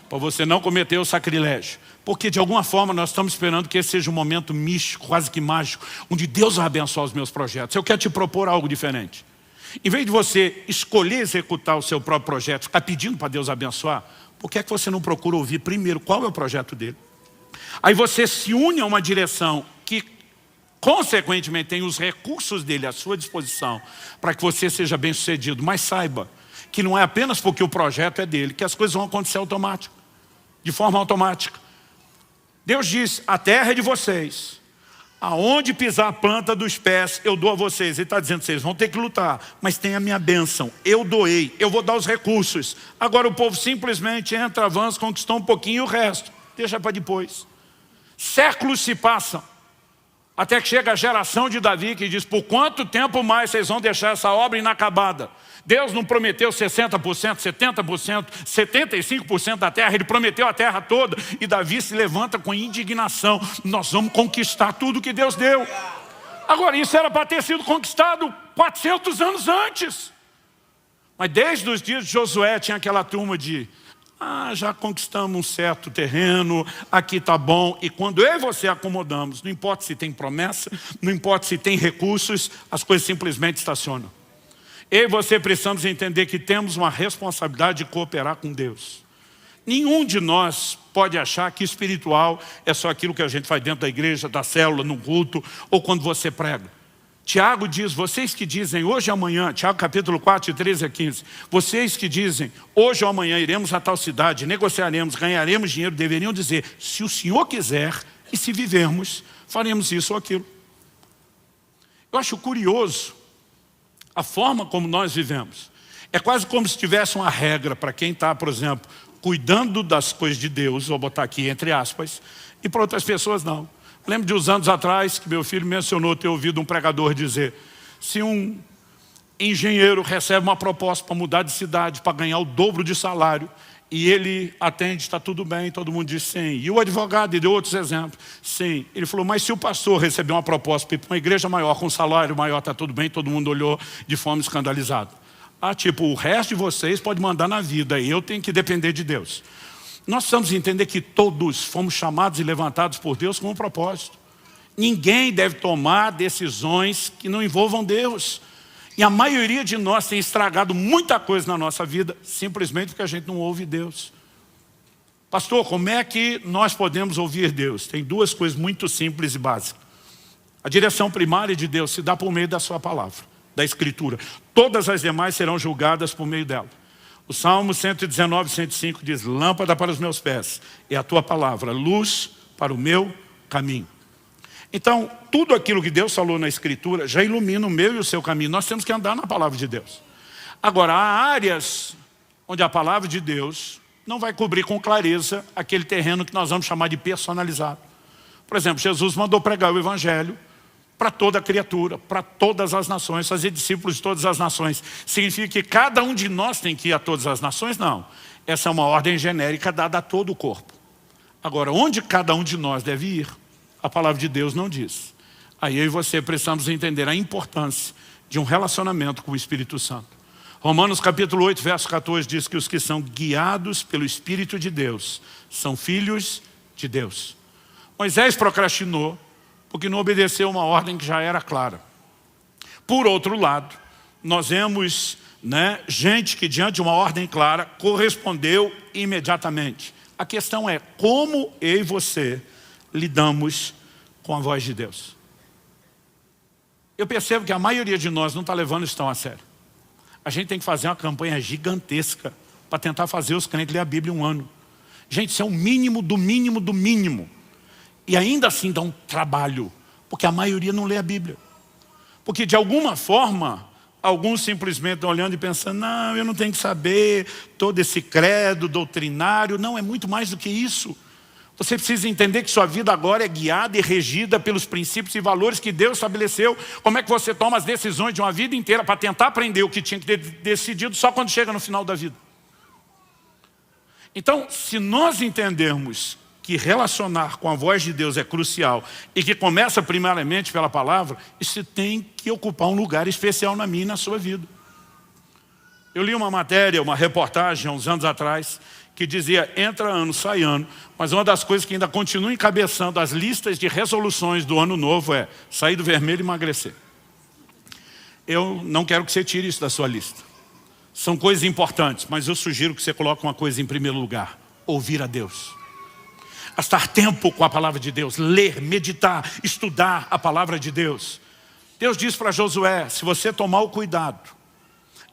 [SPEAKER 1] para você não cometer o sacrilégio. Porque de alguma forma nós estamos esperando que esse seja um momento místico, quase que mágico, onde Deus vai abençoar os meus projetos. Eu quero te propor algo diferente. Em vez de você escolher executar o seu próprio projeto, ficar pedindo para Deus abençoar, por que é que você não procura ouvir primeiro qual é o projeto dele? Aí você se une a uma direção que, consequentemente, tem os recursos dele à sua disposição para que você seja bem sucedido. Mas saiba que não é apenas porque o projeto é dele que as coisas vão acontecer de forma automática. Deus diz, a terra é de vocês. Aonde pisar a planta dos pés, eu dou a vocês. Ele está dizendo, vocês vão ter que lutar, mas tem a minha bênção. Eu doei, eu vou dar os recursos. Agora o povo simplesmente entra, avança, conquistou um pouquinho e o resto deixa para depois. Séculos se passam, até que chega a geração de Davi que diz, por quanto tempo mais vocês vão deixar essa obra inacabada? Deus não prometeu 60%, 70%, 75% da terra, Ele prometeu a terra toda. E Davi se levanta com indignação. Nós vamos conquistar tudo que Deus deu. Agora, isso era para ter sido conquistado 400 anos antes. Mas desde os dias de Josué tinha aquela turma de, já conquistamos um certo terreno, aqui está bom. E quando eu e você acomodamos, não importa se tem promessa, não importa se tem recursos, as coisas simplesmente estacionam. Eu e você precisamos entender que temos uma responsabilidade de cooperar com Deus. Nenhum de nós pode achar que espiritual é só aquilo que a gente faz dentro da igreja, da célula, no culto, ou quando você prega. Tiago diz, vocês que dizem hoje ou amanhã, Tiago capítulo 4, 13 a 15, vocês que dizem hoje ou amanhã iremos a tal cidade, negociaremos, ganharemos dinheiro, deveriam dizer, se o Senhor quiser e se vivermos, faremos isso ou aquilo. Eu acho curioso a forma como nós vivemos. É quase como se tivesse uma regra para quem está, por exemplo, cuidando das coisas de Deus, vou botar aqui entre aspas, e para outras pessoas não. Lembro de uns anos atrás que meu filho mencionou ter ouvido um pregador dizer, se um engenheiro recebe uma proposta para mudar de cidade, para ganhar o dobro de salário, e ele atende, está tudo bem, todo mundo diz sim. E o advogado, e deu outros exemplos, sim. Ele falou, mas se o pastor receber uma proposta para ir para uma igreja maior, com um salário maior, está tudo bem, todo mundo olhou de forma escandalizada. Tipo, o resto de vocês pode mandar na vida, e eu tenho que depender de Deus. Nós precisamos entender que todos fomos chamados e levantados por Deus com um propósito. Ninguém deve tomar decisões que não envolvam Deus. E a maioria de nós tem estragado muita coisa na nossa vida, simplesmente porque a gente não ouve Deus. Pastor, como é que nós podemos ouvir Deus? Tem duas coisas muito simples e básicas. A direção primária de Deus se dá por meio da sua palavra, da Escritura. Todas as demais serão julgadas por meio dela. O Salmo 119, 105 diz, lâmpada para os meus pés é a tua palavra, luz para o meu caminho. Então, tudo aquilo que Deus falou na Escritura já ilumina o meu e o seu caminho. Nós temos que andar na palavra de Deus. Agora, há áreas onde a palavra de Deus não vai cobrir com clareza aquele terreno que nós vamos chamar de personalizado. Por exemplo, Jesus mandou pregar o Evangelho para toda a criatura, para todas as nações, fazer discípulos de todas as nações. Significa que cada um de nós tem que ir a todas as nações? Não. Essa é uma ordem genérica dada a todo o corpo. Agora, onde cada um de nós deve ir? A palavra de Deus não diz. Aí eu e você precisamos entender a importância de um relacionamento com o Espírito Santo. Romanos capítulo 8, verso 14 diz que os que são guiados pelo Espírito de Deus são filhos de Deus. Moisés procrastinou porque não obedeceu uma ordem que já era clara. Por outro lado, nós vemos gente que diante de uma ordem clara correspondeu imediatamente. A questão é como eu e você lidamos com a voz de Deus. Eu percebo que a maioria de nós não está levando isso tão a sério. A gente tem que fazer uma campanha gigantesca para tentar fazer os crentes ler a Bíblia um ano. Gente, isso é o mínimo do mínimo do mínimo. E ainda assim dá um trabalho, porque a maioria não lê a Bíblia. Porque de alguma forma, alguns simplesmente estão olhando e pensando, não, eu não tenho que saber todo esse credo doutrinário. Não, é muito mais do que isso. Você precisa entender que sua vida agora é guiada e regida pelos princípios e valores que Deus estabeleceu. Como é que você toma as decisões de uma vida inteira para tentar aprender o que tinha que ter decidido só quando chega no final da vida? Então, se nós entendermos que relacionar com a voz de Deus é crucial e que começa primeiramente pela palavra, isso tem que ocupar um lugar especial na minha e na sua vida. Eu li uma matéria, uma reportagem há uns anos atrás, que dizia, entra ano, sai ano, mas uma das coisas que ainda continua encabeçando as listas de resoluções do ano novo é sair do vermelho e emagrecer. Eu não quero que você tire isso da sua lista. São coisas importantes, mas eu sugiro que você coloque uma coisa em primeiro lugar: ouvir a Deus. Gastar tempo com a palavra de Deus, ler, meditar, estudar a palavra de Deus. Deus diz para Josué, se você tomar o cuidado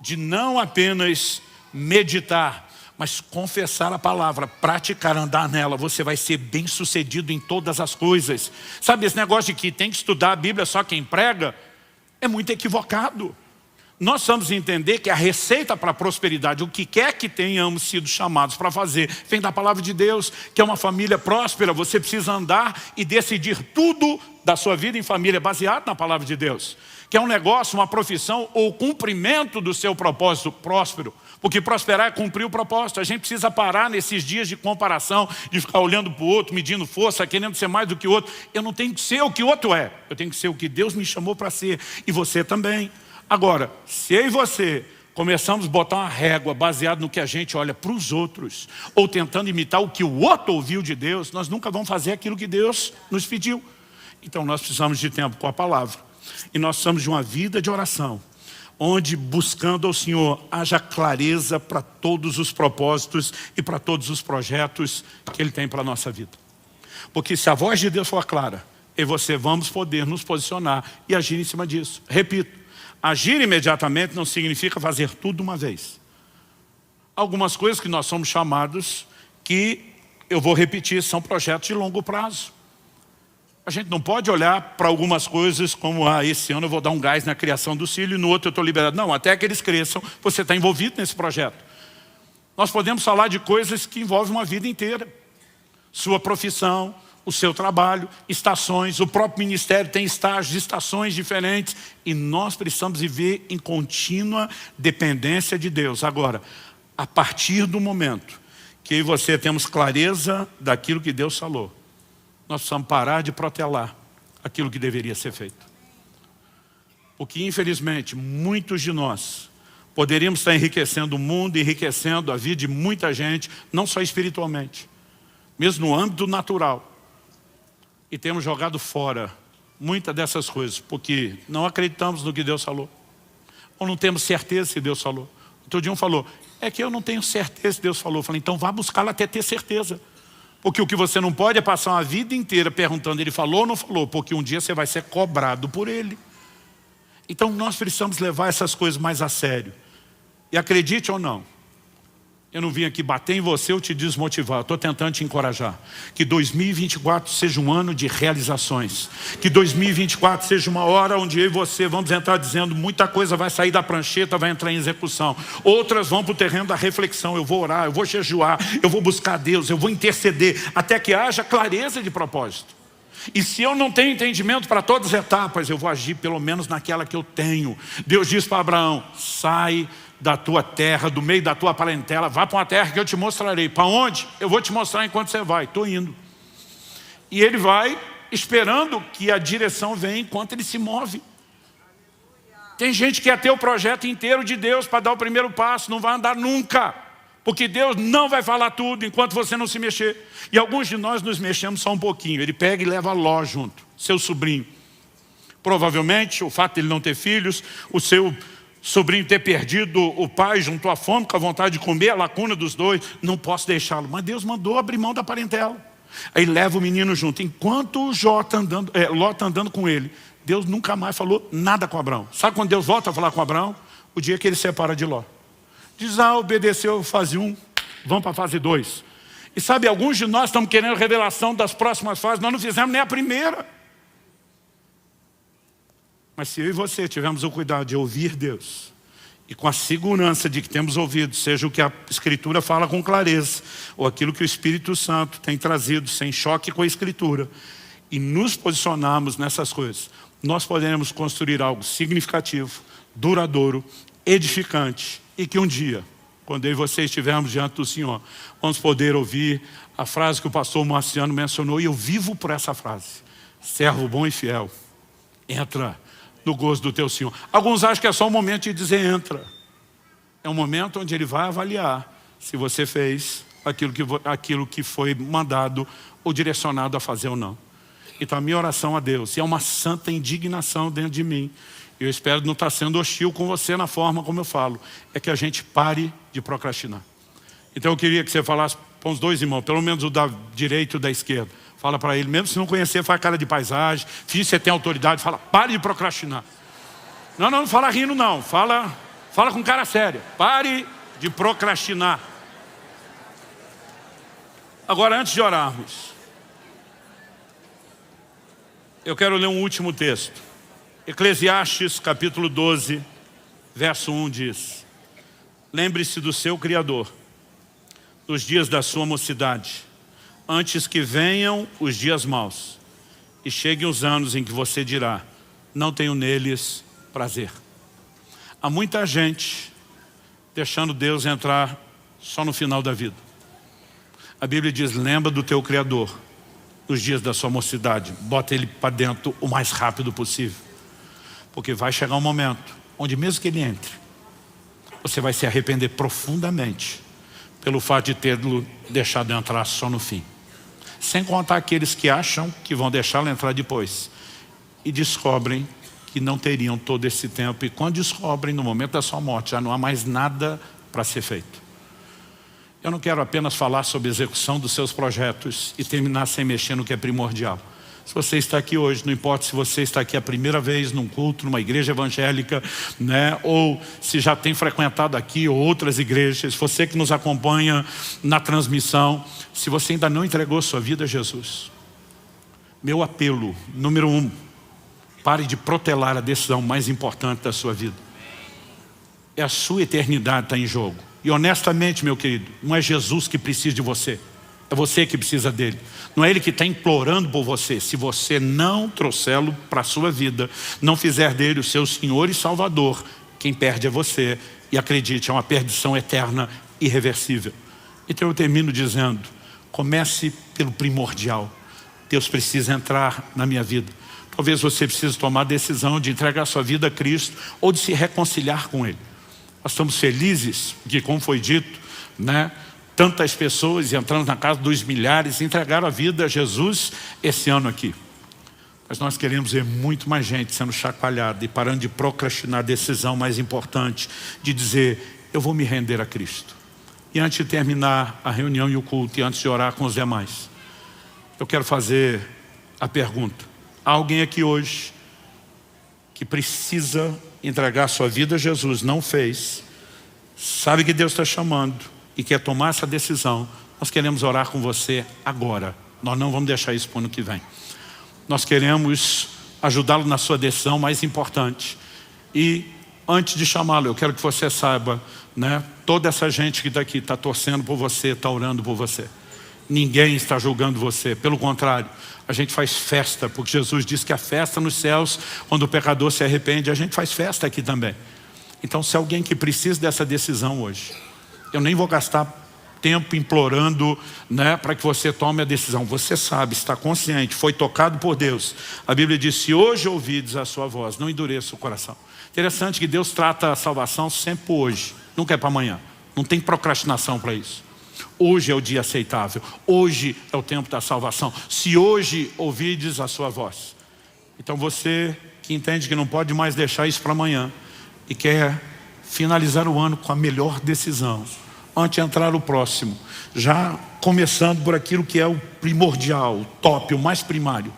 [SPEAKER 1] de não apenas meditar, mas confessar a palavra, praticar, andar nela, você vai ser bem sucedido em todas as coisas. Sabe, esse negócio de que tem que estudar a Bíblia só quem prega, é muito equivocado. Nós vamos entender que a receita para a prosperidade, o que quer que tenhamos sido chamados para fazer, vem da palavra de Deus, que é uma família próspera. Você precisa andar e decidir tudo da sua vida em família, baseado na palavra de Deus. Que é um negócio, uma profissão ou cumprimento do seu propósito próspero. Porque prosperar é cumprir o propósito. A gente precisa parar nesses dias de comparação, de ficar olhando para o outro, medindo força, querendo ser mais do que o outro. Eu não tenho que ser o que o outro é. Eu tenho que ser o que Deus me chamou para ser. E você também. Agora, se eu e você começamos a botar uma régua baseada no que a gente olha para os outros, ou tentando imitar o que o outro ouviu de Deus, nós nunca vamos fazer aquilo que Deus nos pediu. Então nós precisamos de tempo com a palavra. E nós precisamos de uma vida de oração, onde buscando ao Senhor haja clareza para todos os propósitos e para todos os projetos que Ele tem para a nossa vida. Porque se a voz de Deus for clara, eu e você vamos poder nos posicionar e agir em cima disso. Repito, agir imediatamente não significa fazer tudo de uma vez. Algumas coisas que nós somos chamados, que eu vou repetir, são projetos de longo prazo. A gente não pode olhar para algumas coisas como, esse ano eu vou dar um gás na criação do filho e no outro eu estou liberado. Não, até que eles cresçam, você está envolvido nesse projeto. Nós podemos falar de coisas que envolvem uma vida inteira. Sua profissão, o seu trabalho, estações, o próprio ministério tem estágios, estações diferentes. E nós precisamos viver em contínua dependência de Deus. Agora, a partir do momento que eu e você temos clareza daquilo que Deus falou, nós precisamos parar de protelar aquilo que deveria ser feito. Porque, infelizmente, muitos de nós poderíamos estar enriquecendo o mundo, enriquecendo a vida de muita gente, não só espiritualmente, mesmo no âmbito natural. E temos jogado fora muitas dessas coisas, porque não acreditamos no que Deus falou. Ou não temos certeza se Deus falou. Outro dia um falou, é que eu não tenho certeza se Deus falou. Eu falei, então vá buscá-la até ter certeza. Porque o que você não pode é passar uma vida inteira perguntando, ele falou ou não falou, porque um dia você vai ser cobrado por ele. Então nós precisamos levar essas coisas mais a sério. E acredite ou não, eu não vim aqui bater em você ou te desmotivar, eu estou tentando te encorajar. Que 2024 seja um ano de realizações. Que 2024 seja uma hora onde eu e você vamos entrar dizendo, muita coisa vai sair da prancheta, vai entrar em execução. Outras vão para o terreno da reflexão, eu vou orar, eu vou jejuar, eu vou buscar Deus, eu vou interceder, até que haja clareza de propósito. E se eu não tenho entendimento para todas as etapas, eu vou agir pelo menos naquela que eu tenho. Deus diz para Abraão, sai da tua terra, do meio da tua parentela, vá para uma terra que eu te mostrarei. Para onde? Eu vou te mostrar enquanto você vai. Estou indo. E ele vai esperando que a direção venha enquanto ele se move. Tem gente que quer ter o projeto inteiro de Deus para dar o primeiro passo, não vai andar nunca. Porque Deus não vai falar tudo enquanto você não se mexer. E alguns de nós nos mexemos só um pouquinho. Ele pega e leva Ló junto, seu sobrinho. Provavelmente o fato de ele não ter filhos, o seu sobrinho ter perdido o pai junto à fome, com a vontade de comer, a lacuna dos dois, não posso deixá-lo. Mas Deus mandou abrir mão da parentela. Aí leva o menino junto. Enquanto o Ló está andando com ele, Deus nunca mais falou nada com Abraão. Sabe quando Deus volta a falar com Abraão? O dia que ele separa de Ló. Diz, obedeceu fase 1, vamos para a fase 2. E sabe, alguns de nós estamos querendo revelação das próximas fases, nós não fizemos nem a primeira. Mas se eu e você tivermos o cuidado de ouvir Deus, e com a segurança de que temos ouvido, seja o que a Escritura fala com clareza, ou aquilo que o Espírito Santo tem trazido, sem choque com a Escritura, e nos posicionarmos nessas coisas, nós poderemos construir algo significativo, duradouro, edificante, e que um dia, quando eu e você estivermos diante do Senhor, vamos poder ouvir a frase que o pastor Marciano mencionou, e eu vivo por essa frase: servo bom e fiel, entra no gozo do teu Senhor. Alguns acham que é só um momento de dizer entra. É um momento onde Ele vai avaliar se você fez aquilo que foi mandado ou direcionado a fazer ou não. Então a minha oração a Deus, e é uma santa indignação dentro de mim, eu espero não estar sendo hostil com você na forma como eu falo, é que a gente pare de procrastinar. Então eu queria que você falasse para os dois irmãos, pelo menos o da direita e o da esquerda. Fala para ele, mesmo se não conhecer, faz cara de paisagem, finge que você tem autoridade, fala, pare de procrastinar. Não fala rindo não, fala com cara séria, pare de procrastinar. Agora, antes de orarmos, eu quero ler um último texto. Eclesiastes capítulo 12, verso 1 diz: lembre-se do seu Criador, nos dias da sua mocidade, antes que venham os dias maus, e cheguem os anos em que você dirá, não tenho neles prazer. Há muita gente deixando Deus entrar só no final da vida. A Bíblia diz, lembra do teu Criador, nos dias da sua mocidade, bota Ele para dentro o mais rápido possível. Porque vai chegar um momento, onde mesmo que Ele entre, você vai se arrepender profundamente, pelo fato de tê-lo deixado entrar só no fim. Sem contar aqueles que acham que vão deixá-lo entrar depois, e descobrem que não teriam todo esse tempo, e quando descobrem, no momento da sua morte, já não há mais nada para ser feito. Eu não quero apenas falar sobre a execução dos seus projetos e terminar sem mexer no que é primordial. Se você está aqui hoje, não importa se você está aqui a primeira vez num culto, numa igreja evangélica, né, ou se já tem frequentado aqui ou outras igrejas, você que nos acompanha na transmissão, se você ainda não entregou sua vida a Jesus, meu apelo, número 1, pare de protelar a decisão mais importante da sua vida. É a sua eternidade que está em jogo. E honestamente, meu querido, não é Jesus que precisa de você. É você que precisa dele. Não é Ele que está implorando por você. Se você não trouxê-lo para a sua vida, não fizer dele o seu Senhor e Salvador, quem perde é você. E acredite, é uma perdição eterna, irreversível. Então eu termino dizendo, comece pelo primordial. Deus precisa entrar na minha vida. Talvez você precise tomar a decisão de entregar sua vida a Cristo ou de se reconciliar com Ele. Nós estamos felizes que, como foi dito, né, tantas pessoas entrando na casa dos milhares entregaram a vida a Jesus esse ano aqui. Mas nós queremos ver muito mais gente sendo chacoalhada e parando de procrastinar a decisão mais importante de dizer, eu vou me render a Cristo. E antes de terminar a reunião e o culto e antes de orar com os demais, eu quero fazer a pergunta. Há alguém aqui hoje que precisa entregar sua vida a Jesus, não fez, sabe que Deus está chamando e quer tomar essa decisão? Nós queremos orar com você agora. Nós não vamos deixar isso para o ano que vem. Nós queremos ajudá-lo na sua decisão mais importante. E antes de chamá-lo, eu quero que você saiba, né, toda essa gente que está aqui está torcendo por você, está orando por você. Ninguém está julgando você, pelo contrário, a gente faz festa, porque Jesus disse que a festa nos céus, quando o pecador se arrepende, a gente faz festa aqui também. Então, se alguém que precisa dessa decisão hoje, eu nem vou gastar tempo implorando, né, para que você tome a decisão. Você sabe, está consciente, foi tocado por Deus. A Bíblia diz, se hoje ouvides a sua voz, não endureça o coração. Interessante que Deus trata a salvação sempre hoje, nunca é para amanhã. Não tem procrastinação para isso. Hoje é o dia aceitável, hoje é o tempo da salvação. Se hoje ouvides a sua voz. Então você que entende que não pode mais deixar isso para amanhã e quer finalizar o ano com a melhor decisão, antes de entrar no próximo, já começando por aquilo que é o primordial, o top, o mais primário,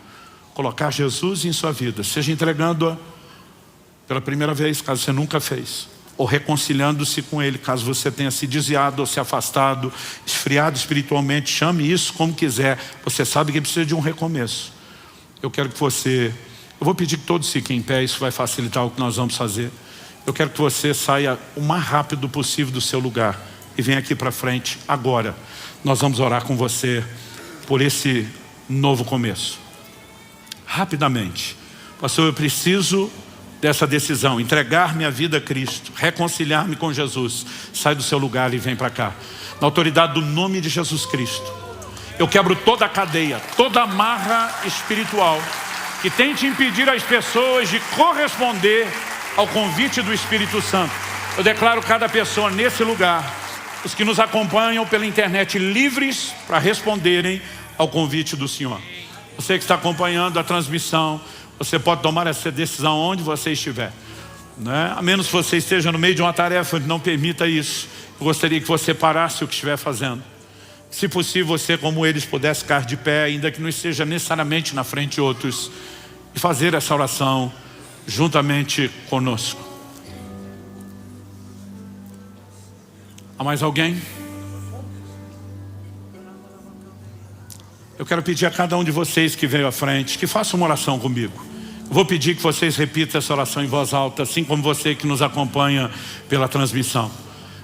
[SPEAKER 1] colocar Jesus em sua vida, seja entregando-a pela primeira vez, caso você nunca fez, ou reconciliando-se com Ele, caso você tenha se desviado ou se afastado, esfriado espiritualmente, chame isso como quiser, você sabe que precisa de um recomeço. Eu quero que você, eu vou pedir que todos fiquem em pé, isso vai facilitar o que nós vamos fazer. Eu quero que você saia o mais rápido possível do seu lugar e venha aqui para frente agora. Nós vamos orar com você por esse novo começo. Rapidamente. Pastor, eu preciso dessa decisão, entregar minha vida a Cristo, reconciliar-me com Jesus. Sai do seu lugar e vem para cá. Na autoridade do nome de Jesus Cristo, eu quebro toda a cadeia, toda a amarra espiritual que tente impedir as pessoas de corresponder ao convite do Espírito Santo. Eu declaro cada pessoa nesse lugar, os que nos acompanham pela internet, livres para responderem ao convite do Senhor. Você que está acompanhando a transmissão, você pode tomar essa decisão onde você estiver, né? A menos que você esteja no meio de uma tarefa, não permita isso. Eu gostaria que você parasse o que estiver fazendo. Se possível, você, como eles, pudesse ficar de pé, ainda que não esteja necessariamente na frente de outros, e fazer essa oração juntamente conosco. Há mais alguém? Eu quero pedir a cada um de vocês que veio à frente, que faça uma oração comigo. Eu vou pedir que vocês repitam essa oração em voz alta, assim como você que nos acompanha pela transmissão.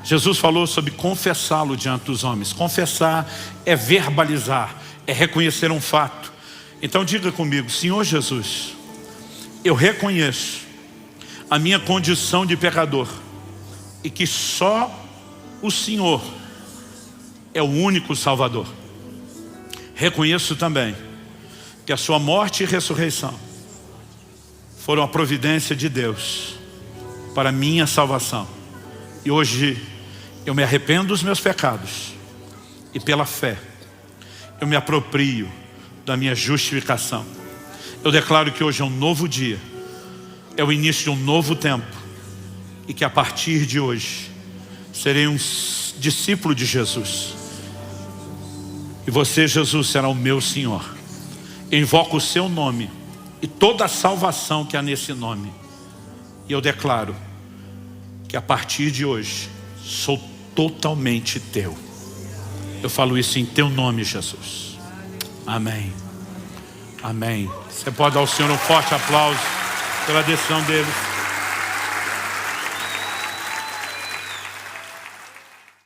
[SPEAKER 1] Jesus falou sobre confessá-lo diante dos homens. Confessar é verbalizar, é reconhecer um fato. Então diga comigo: Senhor Jesus, eu reconheço a minha condição de pecador e que só o Senhor é o único Salvador. Reconheço também que a sua morte e ressurreição foram a providência de Deus para a minha salvação. E hoje eu me arrependo dos meus pecados e pela fé eu me aproprio da minha justificação. Eu declaro que hoje é um novo dia, é o início de um novo tempo, e que a partir de hoje serei um discípulo de Jesus. E você, Jesus, será o meu Senhor. Eu invoco o seu nome e toda a salvação que há nesse nome. E eu declaro que a partir de hoje sou totalmente teu. Eu falo isso em teu nome, Jesus. Amém. Amém. Você pode dar ao Senhor um forte aplauso pela decisão deles.